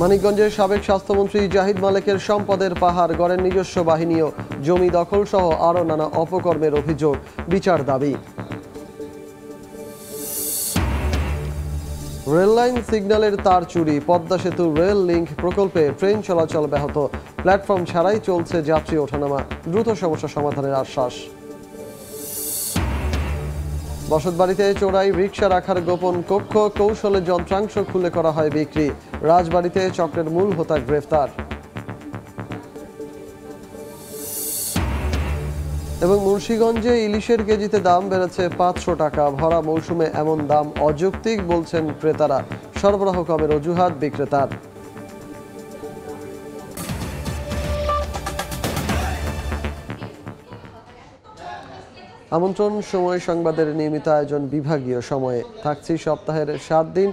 মানিকগঞ্জের সাবেক স্বাস্থ্যমন্ত্রী জাহিদ মালেকের সম্পদের পাহাড় গড়ের নিজস্ব বাহিনী ও জমি দখল সহ আরও নানা অপকর্মের অভিযোগ, বিচার দাবি। রেললাইন সিগন্যালের তার চুরি, পদ্মা সেতু রেল লিংক প্রকল্পে ট্রেন চলাচল ব্যাহত, প্ল্যাটফর্ম ছাড়াই চলছে যাত্রী ওঠানামা, দ্রুত সমস্যা সমাধানের আশ্বাস। বসতবাড়িতে চোরাই রিকশা রাখার গোপন কক্ষ, কৌশলে যন্ত্রাংশ খুলে করা হয় বিক্রি, রাজবাড়িতে চক্রের মূল হোতা গ্রেফতার। এবং মুন্সিগঞ্জে ইলিশের কেজিতে দাম বেড়েছে 500 টাকা, ভরা মৌসুমে এমন দাম অযৌক্তিক বলছেন ক্রেতারা, সরবরাহ কমের অজুহাত বিক্রেতার। আমন্ত্রণ সময় সংবাদের নিয়মিত আয়োজন বিভাগীয় সময়ে, থাকছি সপ্তাহের 7 দিন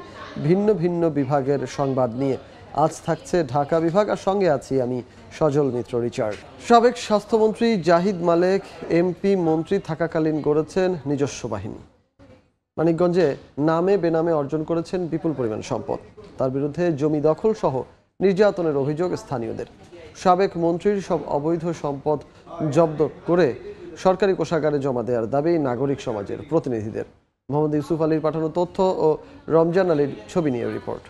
ভিন্ন ভিন্ন বিভাগের সংবাদ নিয়ে। আজ থাকছে ঢাকা বিভাগ, আর সঙ্গে আছি আমি সজল মিত্র রিচার্ড। সাবেক স্বাস্থ্যমন্ত্রী জাহিদ মালেক এমপি মন্ত্রী থাকাকালীন গড়েছেন নিজস্ব বাহিনী। মানিকগঞ্জে নামে বেনামে অর্জন করেছেন বিপুল পরিমাণ সম্পদ, তার বিরুদ্ধে জমি দখল সহ নির্যাতনের অভিযোগ স্থানীয়দের। সাবেক মন্ত্রীর সব অবৈধ সম্পদ জব্দ করে সরকারি কোষাগারে জমা দেওয়ার দাবি নাগরিক সমাজের প্রতিনিধিদের। মোহাম্মদ ইউসুফ আলীর পাঠানো তথ্য ও রমজান আলীর ছবি নিয়ে রিপোর্ট।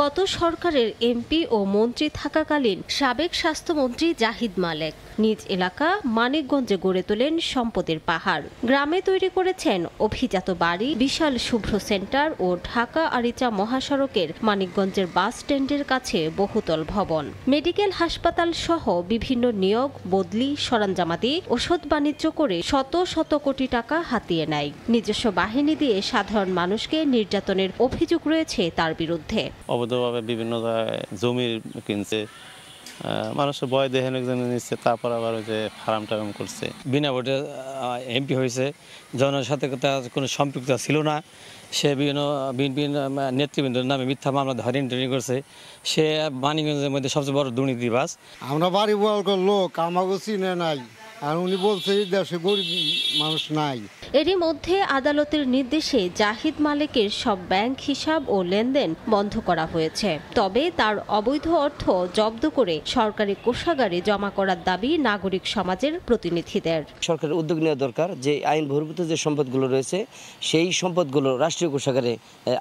গত সরকারের এমপি ও মন্ত্রী থাকাকালীন সাবেক স্বাস্থ্যমন্ত্রী জাহিদ মালেক নিজ এলাকা মানিকগঞ্জে গড়ে তোলেন সম্পদের পাহাড়। গ্রামে তৈরি করেছেন অভিজাত বাড়ি, বিশাল শুভ্র সেন্টার ও ঢাকা আরিচা মহাসড়কের মানিকগঞ্জের বাস স্ট্যান্ডের কাছে বহুতল ভবন, মেডিকেল হাসপাতাল সহ বিভিন্ন নিয়োগ, বদলি, সরঞ্জামাদি, ওষুধ বাণিজ্য করে শত শত কোটি টাকা হাতিয়ে নেয়। নিজস্ব বাহিনী দিয়ে সাধারণ মানুষকে নির্যাতনের অভিযোগ রয়েছে তার বিরুদ্ধে। অবৈধভাবে বিভিন্ন জমি কিনছে, মানুষের ভয় দেখে নিচ্ছে, তারপর আবার ওই যে ফার্ম টার্ম করছে। বিনা ভোটে এমপি হয়েছে, জনগণের সাথে কোনো সম্পৃক্ত ছিল না। সে বিভিন্ন নেতৃবৃন্দের নামে মিথ্যা মামলা হয়রানি করছে। সে মানিকগঞ্জের মধ্যে সবচেয়ে বড় দুর্নীতিবাজ। আমরা বাড়ি বর্গের লোক, আমাকে চিনে নাই, আর উনি বলছে দেশে গরিব মানুষ নাই। এরই মধ্যে আদালতের নির্দেশে জাহিদ মালেকের সব ব্যাংক হিসাব ও লেনদেন বন্ধ করা হয়েছে। তবে তার অবৈধ অর্থ জব্দ করে সরকারি কোষাগারে জমা করার দাবি নাগরিক সমাজের প্রতিনিধিদের। সরকারের উদ্যোগ নেওয়া দরকার, যে আইন বহির্ভূত যে সম্পদগুলো রয়েছে সেই সম্পদগুলো রাষ্ট্রীয় কোষাগারে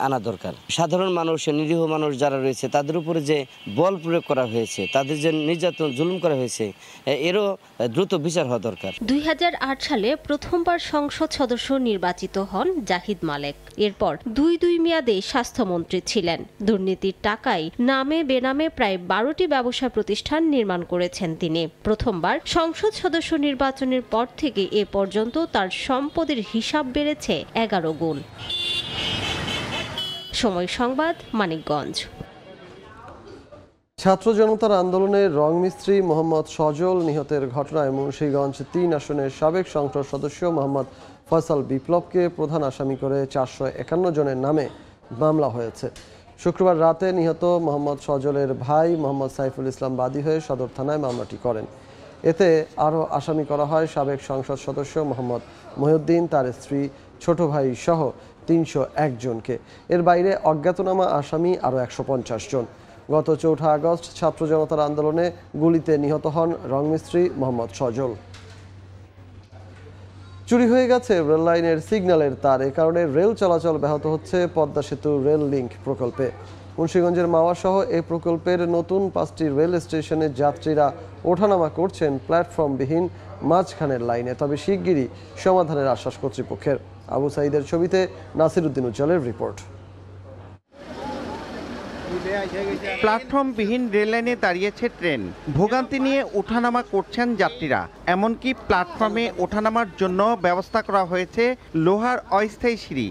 আনা দরকার। সাধারণ মানুষ, নিরীহ মানুষ যারা রয়েছে তাদের উপরে যে বল প্রয়োগ করা হয়েছে, তাদের যে নির্যাতন জুলুম করা হয়েছে, এরও দ্রুত বিচার হওয়া দরকার। 2008 সালে প্রথমবার সংসদ সদস্য নির্বাচিত হন জাহিদ মালেক। এরপর দুই মেয়াদে স্বাস্থ্যমন্ত্রী ছিলেন। দুর্নীতির টাকায় নামে বেনামে প্রায় 12টি ব্যবসা প্রতিষ্ঠান নির্মাণ করেছেন তিনি। প্রথমবার সংসদ সদস্য নির্বাচনের পর থেকে এ পর্যন্ত তার সম্পদের হিসাব বেড়েছে 11 গুণ। সময় সংবাদ, মানিকগঞ্জ। ছাত্র জনতার আন্দোলনে রং মিস্ত্রি মোহাম্মদ সজল নিহতের ঘটনায় মুন্সিগঞ্জ 3 আসনের সাবেক সংসদ সদস্য মোহাম্মদ ফয়সাল বিপ্লবকে প্রধান আসামি করে 451 জনের নামে মামলা হয়েছে। শুক্রবার রাতে নিহত মোহাম্মদ সজলের ভাই মোহাম্মদ সাইফুল ইসলাম বাদী হয়ে সদর থানায় মামলাটি করেন। এতে আরও আসামি করা হয় সাবেক সংসদ সদস্য মোহাম্মদ মহিউদ্দিন, তার স্ত্রী, ছোট ভাই সহ 301 জনকে। এর বাইরে অজ্ঞাতনামা আসামি আরও 150 জন। গত 4 আগস্ট ছাত্র জনতার আন্দোলনে গুলিতে নিহত হন রংমিস্ত্রি মোহাম্মদ সজল। চুরি হয়ে গেছে রেল লাইনের সিগন্যালের তার, এ কারণে রেল চলাচল ব্যাহত হচ্ছে পদ্মা সেতু রেল লিংক প্রকল্পে। মুন্সিগঞ্জের মাওয়া সহ এই প্রকল্পের নতুন 5টি রেল স্টেশনে যাত্রীরা ওঠানামা করছেন প্ল্যাটফর্মবিহীন মাঝখানের লাইনে, তবে শিগগিরই সমাধানের আশ্বাস কর্তৃপক্ষের। আবু সাইদের ছবিতে নাসিরউদ্দিন উজ্জ্বলের রিপোর্ট। প্ল্যাটফর্মবিহীন রেল লাইনে দাঁড়িয়েছে ট্রেন, ভোগান্তি নিয়ে ওঠানামা করছেন যাত্রীরা। এমনকি প্ল্যাটফর্মে ওঠানামার জন্য ব্যবস্থা করা হয়েছে লোহার অস্থায়ী সিঁড়ি।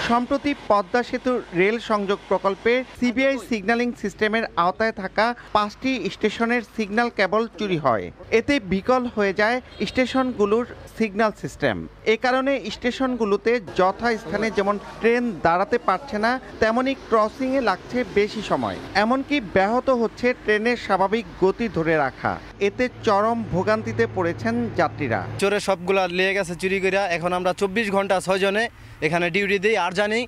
সম্প্রতি পদ্মা সেতু রেল সংযোগ প্রকল্পে সিবিআই সিগন্যালিং সিস্টেমের আওতায় থাকা 5টি স্টেশনের সিগন্যাল কেবল চুরি হয়। এতে বিকল হয়ে যায় স্টেশনগুলোর সিগন্যাল সিস্টেম। এ কারণে স্টেশনগুলোতে যথাস্থানে যেমন ট্রেন দাঁড়াতে পারছে না, তেমনি ক্রসিংয়ে লাগছে বেশি সময়। এমনকি ব্যাহত হচ্ছে ট্রেনের স্বাভাবিক গতি ধরে রাখা। এতে চরম ভোগান্তিতে পড়েছেন যাত্রীরা। চোরে সবগুলা লেগে গেছে চুরি করে। এখন আমরা 24 ঘন্টা 6 জনে এখানে ডিউটি দিই, আর জানি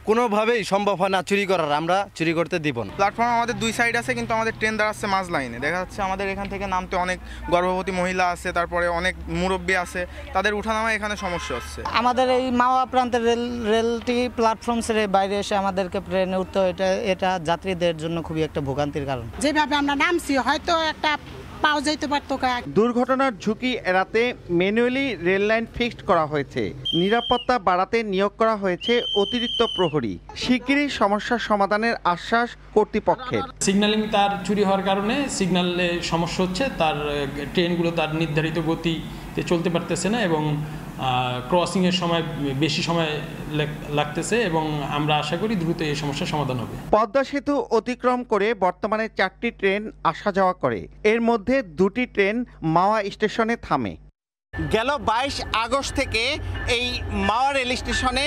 কোনোভাবেই সম্ভব হয় না চুরি করার, আমরা চুরি করতে দিব না। প্ল্যাটফর্ম আমাদের দুই সাইড আছে, কিন্তু আমাদের ট্রেন দাঁড়াচ্ছে মাঝ লাইনে। দেখা যাচ্ছে আমাদের এখান থেকে নামতে অনেক গর্ভবতী মহিলা আছে, তারপরে অনেক মুরব্বী আছে, তাদের উঠানামা এখানে সমস্যা হচ্ছে। আমাদের এই মাওয়া প্রান্তের রেলটি প্ল্যাটফর্ম ছেড়ে বাইরে এসে আমাদেরকে ট্রেনে উঠতে হয়, এটা যাত্রীদের জন্য খুবই একটা ভোগান্তির কারণ। যেভাবে আমরা নামছি হয়তো একটা পাওয়া যাইতে পারতো। দুর্ঘটনার ঝুঁকি এড়াতে ম্যানুয়ালি রেল লাইন ফিক্সড করা হয়েছে, নিরাপত্তা বাড়াতে নিয়োগ করা হয়েছে অতিরিক্ত প্রহরী। শিগগিরই সমস্যার সমাধানের আশ্বাস কর্তৃপক্ষের। সিগন্যালিং তার চুরি হওয়ার কারণে সিগন্যালে সমস্যা হচ্ছে, তার ট্রেনগুলো তার নির্ধারিত গতিতে চলতে পারতেছে না এবং ক্রসিংয়ের সময় বেশি সময় লাগতেছে এবং আমরা আশা করি দ্রুত এই সমস্যার সমাধান হবে। পদ্মা সেতু অতিক্রম করে বর্তমানে 4টি ট্রেন আসা যাওয়া করে, এর মধ্যে 2টি ট্রেন মাওয়া স্টেশনে থামে। গেল 22 আগস্ট থেকে এই মাওয়া রেল স্টেশনে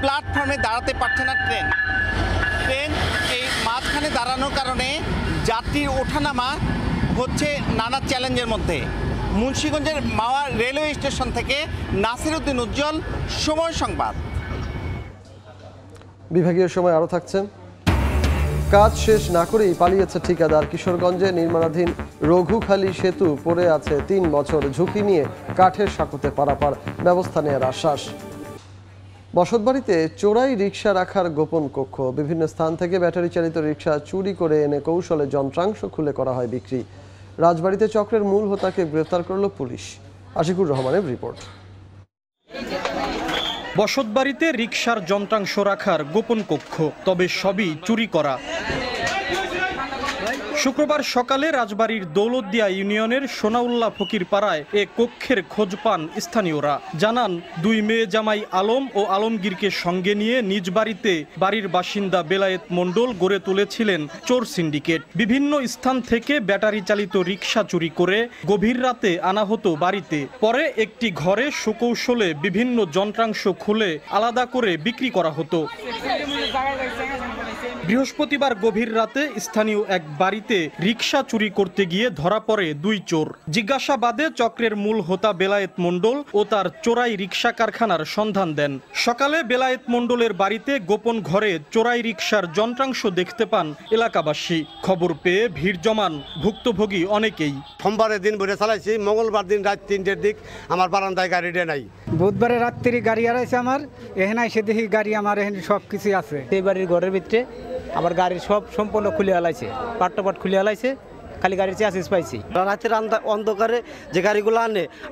প্ল্যাটফর্মে দাঁড়াতে পারছে না ট্রেন এই মাঝখানে দাঁড়ানোর কারণে যাত্রীর ওঠানামা হচ্ছে নানা চ্যালেঞ্জের মধ্যে। মুন্সিগঞ্জের মাওয়া রেলওয়ে স্টেশন থেকে নাসিরউদ্দিন উজ্জ্বল, সময় সংবাদ। বিভাগীয় সময় আরও থাকছে। কাজ শেষ না করেই পালিয়েছে ঠিকাদার। কিশোরগঞ্জে নির্মাণাধীন রঘুখালী সেতু পড়ে আছে 3 বছর, ঝুঁকি নিয়ে কাঠের সাঁকোতে পারাপার, ব্যবস্থা নেওয়ার আশ্বাস। বসতবাড়িতে চোরাই রিকশা রাখার গোপন কক্ষ। বিভিন্ন স্থান থেকে ব্যাটারি চালিত রিকশা চুরি করে এনে কৌশলে যন্ত্রাংশ খুলে করা হয় বিক্রি। রাজবাড়িতে চক্রের মূল হোতাকে গ্রেফতার করল পুলিশ। আশিকুর রহমানের রিপোর্ট। বসতবাড়িতে রিকশার যন্ত্রাংশ রাখার গোপন কক্ষ, তবে সবই চুরি করা। শুক্রবার সকালে রাজবাড়ির দৌলতদিয়া ইউনিয়নের সোনাউল্লাহ ফকির পাড়ায় এ কক্ষের খোঁজ পান স্থানীয়রা। জানান 2 মেয়ে জামাই আলম ও আলমগীরকে সঙ্গে নিয়ে নিজ বাড়িতে বাড়ির বাসিন্দা বেলায়েত মণ্ডল গড়ে তুলেছিলেন চোর সিন্ডিকেট। বিভিন্ন স্থান থেকে ব্যাটারি চালিত রিকশা চুরি করে গভীর রাতে আনা হতো বাড়িতে। পরে একটি ঘরে সুকৌশলে বিভিন্ন যন্ত্রাংশ খুলে আলাদা করে বিক্রি করা হতো। বৃহস্পতিবার গভীর রাতে স্থানীয় এক বাড়িতে রিকশা চুরি করতে গিয়ে ধরা পড়ে 2 চোর। জিজ্ঞাসাবাদে চক্রের মূল হোতা বেলায়েত মণ্ডল ও তার চোরাই রিকশা কারখানার সন্ধান দেন। সকালে বেলায়েত মণ্ডলের বাড়িতে গোপন ঘরে চোরাই রিকশার যন্ত্রাংশ দেখতে পান এলাকাবাসী। খবর পেয়ে ভিড় জমান ভুক্তভোগী অনেকেই। সোমবারের দিন ভরে চালাইছি, মঙ্গলবার দিন রাত 3টের দিক আমার বারান্দায় গাড়িটা নাই। বুধবারে রাত্রি গাড়ি হারাইছে আমার, এখানে এসে দেখি গাড়ি আমার এখানে সব কিছু আছে। এই বাড়ির ঘরের ভিতরে আমার গাড়ির সব সম্পূর্ণ খুলে হালাইছে, পাট্টাপাট খুলে হালাইছে, খালি গাড়ির চেসিস পাইছি। রাতের অন্ধকারে যে গাড়িগুলো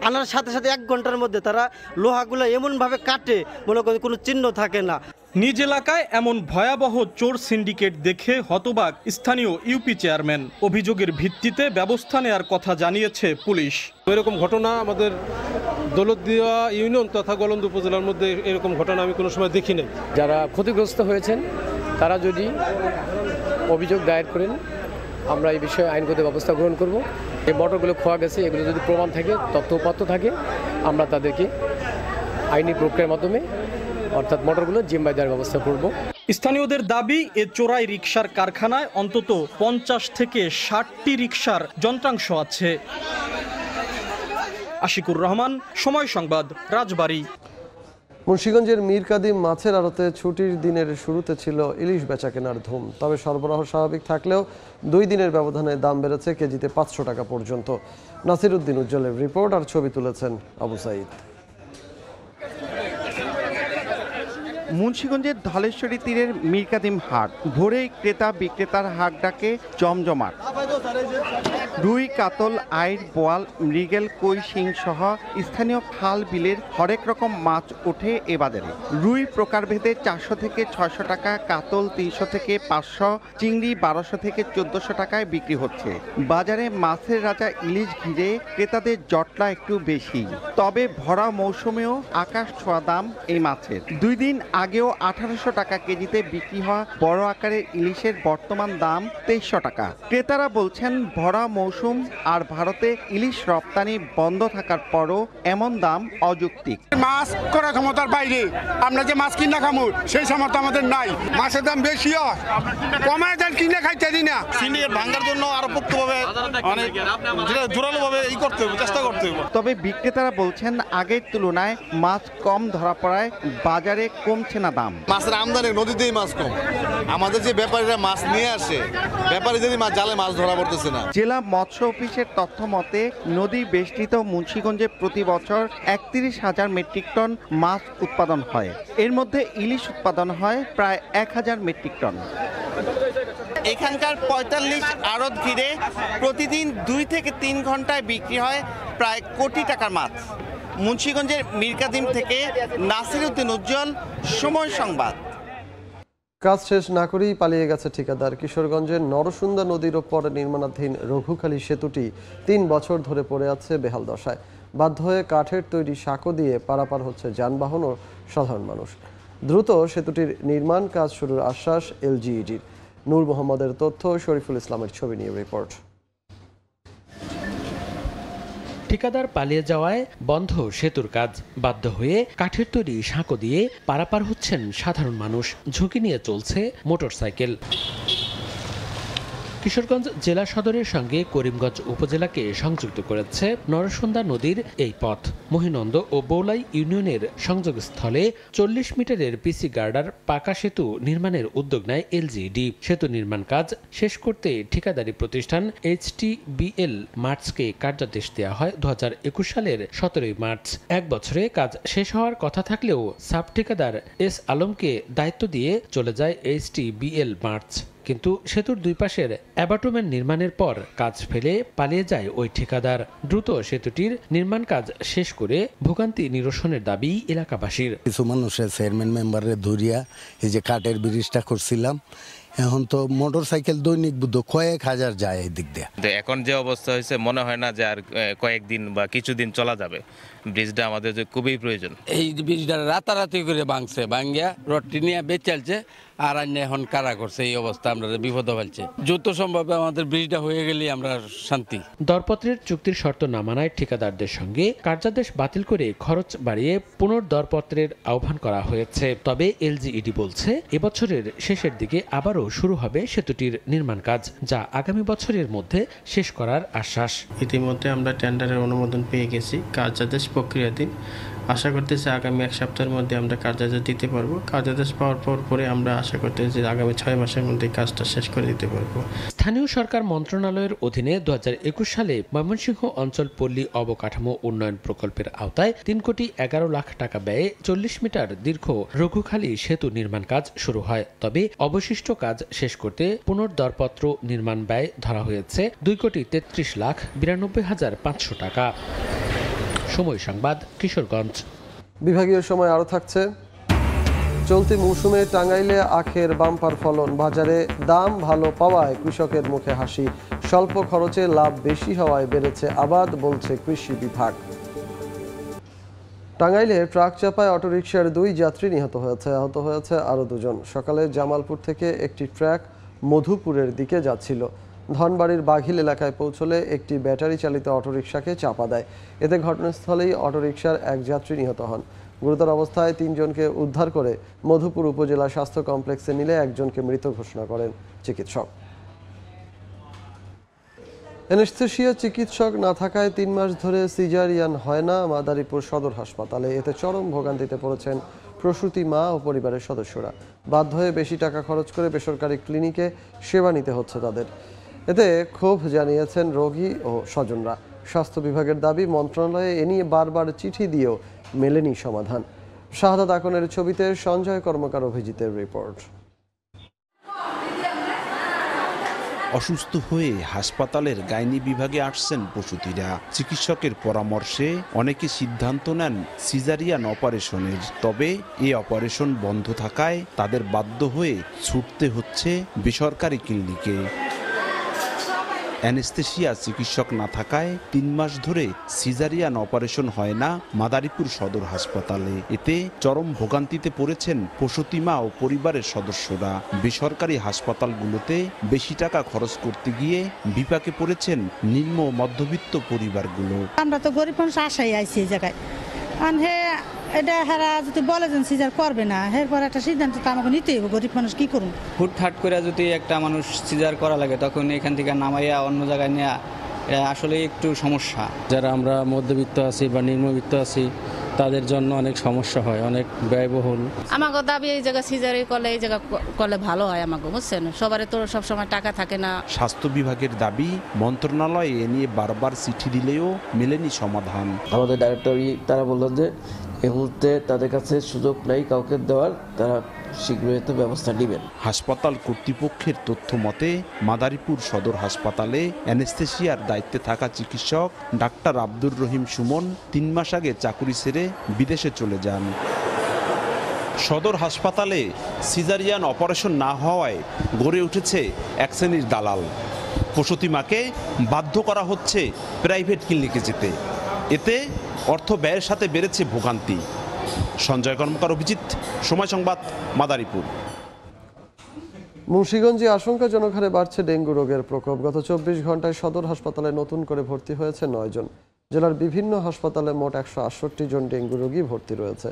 আনার সাথে সাথে 1 ঘন্টার মধ্যে তারা লোহাগুলো এমনভাবে কাটে মনে করেন কোনো চিহ্ন থাকে না। নিজ এলাকায় এমন ভয়াবহ চোর সিন্ডিকেট দেখে হতবাক স্থানীয় ইউপি চেয়ারম্যান। অভিযোগের ভিত্তিতে ব্যবস্থা নেওয়ার কথা জানিয়েছে পুলিশ। এরকম ঘটনা আমাদের দৌলতদিয়া ইউনিয়ন তথা গোলন্দ উপজেলার মধ্যে এরকম ঘটনা আমি কোনো সময় দেখি নাই। যারা ক্ষতিগ্রস্ত হয়েছেন তারা যদি অভিযোগ দায়ের করেন, আমরা এই বিষয়ে আইনগত ব্যবস্থা গ্রহণ করব। এই মোটরগুলো খোয়া গেছে, এগুলো যদি প্রমাণ থাকে, তথ্যপত্র থাকে, আমরা তাদেরকে আইনি প্রক্রিয়ার মাধ্যমে অর্থাৎ মোটরগুলো জিম্মায় দেওয়ার ব্যবস্থা করব। স্থানীয়দের দাবি, এ চোরাই রিকশার কারখানায় অন্তত 50 থেকে 60টি রিকশার যন্ত্রাংশ আছে। আশিকুর রহমান, সময় সংবাদ, রাজবাড়ী। মুন্সিগঞ্জের মীর কাদিম মাছের আড়তে ছুটির দিনের শুরুতে ছিল ইলিশ বেচাকেনার ধুম। তবে সরবরাহ স্বাভাবিক থাকলেও 2 দিনের ব্যবধানে দাম বেড়েছে কেজিতে 500 টাকা পর্যন্ত। নাসিরউদ্দিন উজ্জ্বলের রিপোর্ট আর ছবি তুলেছেন আবু সাইদ। মুন্সিগঞ্জের ধলেশ্বরী তীরের মীর কাদিম হাট, ভোরে ক্রেতা বিক্রেতার হাট ডাকে জমজমাট। রুই, কাতল, আইড়, বোয়াল, মৃগেল, কই, শিং সহ স্থানীয় খাল বিলের হরেক রকম মাছ ওঠে এ বাজারে। রুই প্রকারভেদে 400 থেকে 600 টাকা, কাতল 300 থেকে 500, চিংড়ি 1200 থেকে 1400 টাকায় বিক্রি হচ্ছে। বাজারে মাছের রাজা ইলিশ ঘিরে ক্রেতাদের জটলা একটু বেশি, তবে ভরা মৌসুমেও আকাশ ছোঁয়া দাম এই মাছের। 2 দিন আগেও 1800 টাকা কেজিতে বিক্রি হওয়া বড় আকারের ইলিশের বর্তমান দাম 2300 টাকা। ক্রেতারা বলছেন ভরা মৌসুম আর ভারতে ইলিশ রপ্তানি বন্ধ থাকার পরও এমন দাম অযৌক্তিক। মাছ করার ক্ষমতার বাইরে আমরা যে মাছ কিনা খামু সেই সামর্থ্য আমাদের নাই। মাছের দাম বেশি হয়, কমায় দেন, কিনে খাইতে দিই না। সিন্ডিকেট ভাঙার জন্য আরো পোক্তভাবে মানে জোরালোভাবে করতে হবে, চেষ্টা করতে হবে। তবে বিক্রেতারা বলছেন আগের তুলনায় মাছ কম ধরা পড়ায় বাজারে কমছে কমছে না দাম। মাছের আমদানি নদীতেই মাছ কম, আমাদের যে ব্যাপারীরা মাছ নিয়ে আসে ব্যাপারীদেরই মাছ জালে মাছ ধরা পড়তেছে না। জেলা মৎস্য অফিসের তথ্য মতে নদী বেষ্টিত মুন্সিগঞ্জে প্রতি বছর 31,000 মেট্রিক টন মাছ উৎপাদন হয়। এর মধ্যে ইলিশ উৎপাদন হয় প্রায় 1,000 মেট্রিক টন। এখানকার 45 আড়ত ঘিরে প্রতিদিন 2 থেকে 3 ঘন্টায় বিক্রি হয় প্রায় কোটি টাকার মাছ। মুন্সিগঞ্জের মিরকাদিম থেকে নাসির উদ্দিন উজ্জ্বল, সময় সংবাদ। কাজ শেষ না করেই পালিয়ে গেছে ঠিকাদার। কিশোরগঞ্জের নরসুন্দা নদীর ওপর নির্মাণাধীন রঘুখালী সেতুটি 3 বছর ধরে পড়ে আছে বেহাল দশায়। বাধ্য হয়ে কাঠের তৈরি সাঁকো দিয়ে পারাপার হচ্ছে যানবাহন ও সাধারণ মানুষ। দ্রুত সেতুটির নির্মাণ কাজ শুরুর আশ্বাস এলজিইডির। নূর মোহাম্মদের তথ্য, শরীফুল ইসলামের ছবি নিয়ে রিপোর্ট। ঠিকাদার পালিয়ে যাওয়ায় বন্ধ সেতুর কাজ। বাধ্য হয়ে কাঠের তৈরি সাঁকো দিয়ে পারাপার হচ্ছেন সাধারণ মানুষ। ঝুঁকি নিয়ে চলছে মোটরসাইকেল। কিশোরগঞ্জ জেলা সদরের সঙ্গে করিমগঞ্জ উপজেলাকে সংযুক্ত করেছে নরসুন্দা নদীর এই পথ। মহিনন্দ ও বৌলাই ইউনিয়নের সংযোগস্থলে 40 মিটারের পিসি গার্ডার পাকা সেতু নির্মাণের উদ্যোগ নেয় এলজিইডি। সেতু নির্মাণ কাজ শেষ করতে ঠিকাদারি প্রতিষ্ঠান HTBL মার্চকে কার্যাদেশ দেওয়া হয় 2021 সালের 17 মার্চ। 1 বছরে কাজ শেষ হওয়ার কথা থাকলেও সাব ঠিকাদার এস আলমকে দায়িত্ব দিয়ে চলে যায় HTBL মার্চ। কিন্তু সেতুর দুই পাশের অ্যাবাটমেন্ট নির্মাণের পর কাজ ফেলে পালিয়ে যায় ওই ঠিকাদার। দ্রুত সেতুটির নির্মাণ কাজ শেষ করে ভোগান্তি নিরসনের দাবি এলাকাবাসীর। কিছু মানুষের চেয়ারম্যান মেম্বারের ধরিয়া এই যে কাঠের ব্রিজটা করছিলাম, এখন তো মোটর সাইকেল দৈনিক বুদ্ধ কয়েক হাজার যায় এই দিক দিয়ে। এখন যে অবস্থা হয়েছে মনে হয় না যে আর কয়েকদিন বা কিছুদিন চলা যাবে। ব্রিজটা আমাদের যে খুবই প্রয়োজন। এই ব্রিজটা রাতারাতি করে ভাঙছে, ভাঙ্গিয়া রডটি নিয়ে বেচালছে আর এখন কারা করছে। এই অবস্থা আমরা বিপদ ফেলছে। যত সম্ভব আমাদের ব্রিজটা হয়ে গেলে আমরা শান্তি। দরপত্রের চুক্তির শর্ত না মানায় ঠিকাদারদের সঙ্গে কার্যাদেশ বাতিল করে খরচ বাড়িয়ে পুনর্দরপত্রের আহ্বান করা হয়েছে। তবে এলজিইডি বলছে এবছরের শেষের দিকে আবারও শুরু হবে সেতুটির নির্মাণ কাজ, যা আগামী বছরের মধ্যে শেষ করার আশ্বাস। ইতিমধ্যে আমরা টেন্ডারের অনুমোদন পেয়ে গেছি, কার্যাদেশ প্রক্রিয়াধীন। আশা করতেছি আগামী 1 সপ্তাহের মধ্যে আমরা কার্যাদেশ দিতে পারবো। কার্যাদেশ পাওয়ার পরে আমরা আশা করতেছি আগামী 6 মাসের মধ্যে কাজটা শেষ করে দিতে পারবো। স্থানীয় সরকার মন্ত্রণালয়ের অধীনে 2021 সালে ময়মনসিংহ অঞ্চল পল্লী অবকাঠামো উন্নয়ন প্রকল্পের আওতায় 3,11 লাখ টাকা ব্যয়ে 40 মিটার দীর্ঘ রঘুখালী সেতু নির্মাণ কাজ শুরু হয়। তবে অবশিষ্ট কাজ শেষ করতে পুনর্দরপত্র নির্মাণ ব্যয় ধরা হয়েছে 2,33,92,500 টাকা। সময় সংবাদ, কিশোরগঞ্জ। বিভাগীয় সময় আরও থাকছে। চলতি মৌসুমে টাঙ্গাইলে আখের বাম্পার ফলন, বাজারে দাম ভালো পাওয়ায় কৃষকের মুখে হাসি। স্বল্প খরচে লাভ বেশি হওয়ায় বেড়েছে আবাদ, বলছে কৃষি বিভাগ। টাঙ্গাইলে ট্রাক চাপায় অটোরিকশার 2 যাত্রী নিহত হয়েছে, আহত হয়েছে আরও 2 জন। সকালে জামালপুর থেকে একটি ট্রাক মধুপুরের দিকে যাচ্ছিল। ধনবাড়ির বাঘিল এলাকায় পৌঁছলে একটি ব্যাটারি চালিত অটোরিকশাকে চাপা দেয়। এতে ঘটনাস্থলেই অটোরিকশার 1 যাত্রী নিহত হন। গুরুতর অবস্থায় 3 জনকে উদ্ধার করে মধুপুর উপজেলা স্বাস্থ্য কমপ্লেক্সে নিলে 1 জনকে মৃত ঘোষণা করেন চিকিৎসক। অ্যানেস্থেশিয়া চিকিৎসক না থাকায় 3 মাস ধরে সিজারিয়ান হয় না মাদারীপুর সদর হাসপাতালে। এতে চরম ভোগান্তিতে পড়েছেন প্রসূতি মা ও পরিবারের সদস্যরা। বাধ্য হয়ে বেশি টাকা খরচ করে বেসরকারি ক্লিনিকে সেবা নিতে হচ্ছে তাদের। এতে ক্ষোভ জানিয়েছেন রোগী ও স্বজনরা। স্বাস্থ্য বিভাগের দাবি, মন্ত্রণালয়ে এ নিয়ে বারবার চিঠি দিয়েও মেলেনি সমাধান। শাহাদাত আকনের ছবিতে সঞ্জয় কর্মকার অভিজিতের রিপোর্ট। অসুস্থ হয়ে হাসপাতালের গাইনি বিভাগে আসছেন প্রসূতিরা। চিকিৎসকের পরামর্শে অনেকে সিদ্ধান্ত নেন সিজারিয়ান অপারেশনের। তবে এই অপারেশন বন্ধ থাকায় তাদের বাধ্য হয়ে ছুটতে হচ্ছে বেসরকারি ক্লিনিকে। অ্যানেস্থেশিয়া চিকিৎসক না থাকায় 3 মাস ধরে সিজারিয়ান অপারেশন হয় না মাদারীপুর সদর হাসপাতালে। এতে চরম ভোগান্তিতে পড়েছেন প্রসূতি মা ও পরিবারের সদস্যরা। বেসরকারি হাসপাতালগুলোতে বেশি টাকা খরচ করতে গিয়ে বিপাকে পড়েছেন নিম্ন মধ্যবিত্ত পরিবারগুলো। আমরা তো গরিব মানুষ আশাই আইছি এই জায়গায়, কারণ এটা হেরা যদি বলে যে সিজার করবে না, এরপর একটা সিদ্ধান্ত তো আমাকে নিতেই হবে। গরিব মানুষ কি করুন, হুটহাট করে যদি একটা মানুষ সিজার করা লাগে তখন এখান থেকে নামাইয়া অন্য জায়গায় নেওয়া আসলে একটু সমস্যা। যারা আমরা মধ্যবিত্ত আছি বা নিম্নবিত্ত আছি তাদের জন্য অনেক সমস্যা হয়, অনেক ব্যয়বহুল। আমাকে দাবি এই জায়গা সিজারি করলে এই জায়গা করলে ভালো হয় আমাকে, বুঝছেন? সবারই তো সবসময় টাকা থাকে না। স্বাস্থ্য বিভাগের দাবি, মন্ত্রণালয় এ নিয়ে বারবার চিঠি দিলেও মেলেনি সমাধান। আমাদের ডাইরেক্টরই তারা বললেন যে এই মুহূর্তে তাদের কাছে সুযোগ নেই কাউকে দেওয়ার, তারা শীঘ্রই এতে ব্যবস্থা নেবেন। হাসপাতাল কর্তৃপক্ষের তথ্য মতে মাদারীপুর সদর হাসপাতালে অ্যানেস্থেসিয়ার দায়িত্বে থাকা চিকিৎসক ডাক্তার আব্দুর রহিম সুমন 3 মাস আগে চাকুরি ছেড়ে বিদেশে চলে যান। সদর হাসপাতালে সিজারিয়ান অপারেশন না হওয়ায় গড়ে উঠেছে এক শ্রেণীর দালাল। প্রসূতি মাকে বাধ্য করা হচ্ছে প্রাইভেট ক্লিনিকে যেতে। এতে অর্থ ব্যয়ের সাথে বেড়েছে ভোগান্তি। সঞ্জয় কর্মকার, অভিজিৎ, সময় সংবাদ, মাদারীপুর। মুন্সিগঞ্জে আশঙ্কাজনক হারে বাড়ছে ডেঙ্গু রোগের প্রকোপ। গত 24 ঘন্টায় সদর হাসপাতালে নতুন করে ভর্তি হয়েছে 9 জন। জেলার বিভিন্ন হাসপাতালে মোট 168 জন ডেঙ্গু রোগী ভর্তি রয়েছে।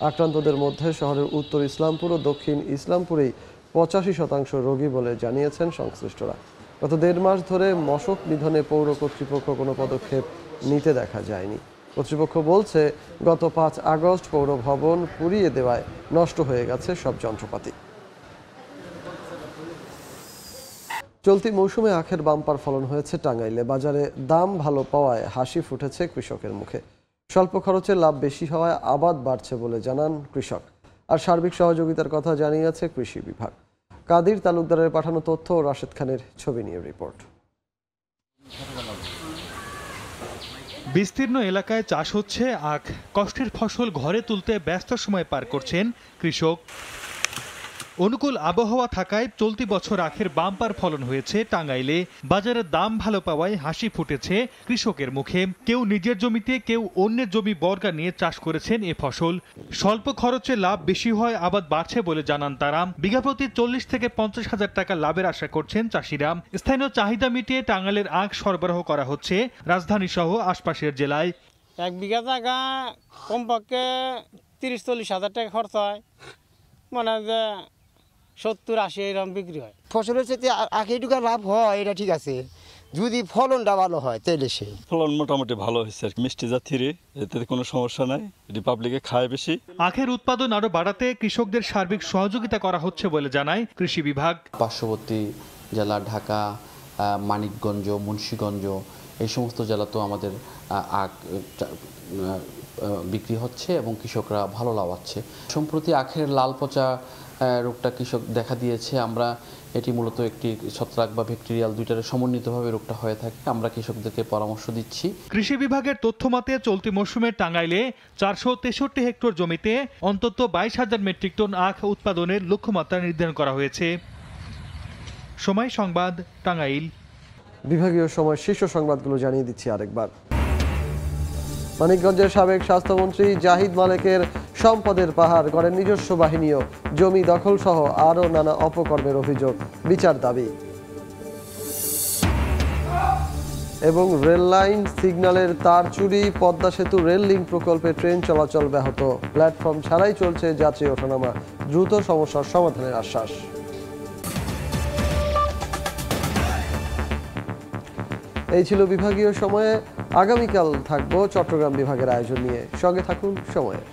আক্রান্তদের মধ্যে শহরের উত্তর ইসলামপুর ও দক্ষিণ ইসলামপুরেই 85% রোগী বলে জানিয়েছেন সংশ্লিষ্টরা। গত 1.5 মাস ধরে মশক নিধনে পৌর কর্তৃপক্ষ কোনো পদক্ষেপ নিতে দেখা যায়নি। কর্তৃপক্ষ বলছে গত 5 আগস্ট পৌর ভবন পুড়িয়ে দেওয়ায় নষ্ট হয়ে গেছে সব যন্ত্রপাতি। চলতি মৌসুমে আখের বাম্পার ফলন হয়েছে টাঙ্গাইলে। বাজারে দাম ভালো পাওয়ায় হাসি ফুটেছে কৃষকের মুখে। স্বল্প খরচে লাভ বেশি হওয়ায় আবাদ বাড়ছে বলে জানান কৃষক। আর সার্বিক সহযোগিতার কথা জানিয়েছে কৃষি বিভাগ। কাদির তালুকদারের পাঠানো তথ্য ও রাশেদ খানের ছবি নিয়ে রিপোর্ট। বিস্তীর্ণ এলাকায় চাষ হচ্ছে আখ। কষ্টের ফসল ঘরে তুলতে ব্যস্ত সময় পার করছেন কৃষক। অনুকূল আবহাওয়া থাকায় চলতি বছর আখের বাম্পার ফলন হয়েছে টাঙ্গাইলে। বাজারের দাম ভালো পাওয়ায় হাসি ফুটেছে কৃষকের মুখে। কেউ নিজের জমিতে, কেউ অন্যের জমি বর্গা নিয়ে চাষ করেছেন এ ফসল। স্বল্প খরচে লাভ বেশি হয় আবাদ বাড়ছে বলে জানান তারা। বিঘা প্রতি 40 থেকে 50 হাজার টাকা লাভের আশা করছেন চাষিরা। স্থানীয় চাহিদা মিটিয়ে টাঙ্গাইলের আখ সরবরাহ করা হচ্ছে রাজধানী সহ আশপাশের জেলায়। 1 বিঘা জায়গা কমপক্ষে 30-40 হাজার টাকা খরচ হয়, মানে যে 70-80 এরকম বিক্রি হয়। ফসলের সাথে আখে টুকা লাভ হয়, এটা ঠিক আছে, যদি ফলনটা ভালো হয় তাহলে সে ফলন মোটামুটি ভালো হয়েছে। মিষ্টি জাতির, এতে কোনো সমস্যা নাই, এটি পাবলিকে খায় বেশি। আখের উৎপাদন আরো বাড়াতে কৃষকদের সার্বিক সহযোগিতা করা হচ্ছে বলে জানায় কৃষি বিভাগ। পার্শ্ববর্তী জেলা ঢাকা, মানিকগঞ্জ, মুন্সিগঞ্জ এই সমস্ত জেলাতেও আমাদের আখ বিক্রি হচ্ছে এবং কৃষকরা ভালো লাভ পাচ্ছে। সম্প্রতি আখের লাল পচা রোগটা কৃষক দেখা দিয়েছে। আমরা এটি মূলত একটি ছত্রাক বা ব্যাকটেরিয়াল দুইটার সমন্বিতভাবে রোগটা হয়ে থাকে। আমরা কৃষকদেরকে পরামর্শ দিচ্ছি। কৃষি বিভাগের তথ্য মতে চলতি মৌসুমে টাঙ্গাইলে 463 হেক্টর জমিতে অন্তত 22,000 মেট্রিক টন আখ উৎপাদনের লক্ষ্যমাত্রা নির্ধারণ করা হয়েছে। সময় সংবাদ, টাঙ্গাইল। বিভাগীয় সময় শীর্ষ সংবাদগুলো জানিয়ে দিচ্ছি আরেকবার। মানিকগঞ্জের সাবেক স্বাস্থ্যমন্ত্রী জাহিদ মালেকের সম্পদের পাহাড়, গড়ের নিজস্ব বাহিনীও জমি দখল সহ আরও নানা অপকর্মের অভিযোগ, বিচার দাবি। এবং রেল লাইন সিগন্যালের তার চুরি, পদ্মা সেতু রেল লিঙ্ক প্রকল্পে ট্রেন চলাচল ব্যাহত, প্ল্যাটফর্ম ছাড়াই চলছে যাত্রী ওঠানামা, দ্রুত সমস্যার সমাধানের আশ্বাস। এই ছিল বিভাগীয় সময়ে। আগামীকাল থাকবো চট্টগ্রাম বিভাগের আয়োজন নিয়ে। সঙ্গে থাকুন সময়ের।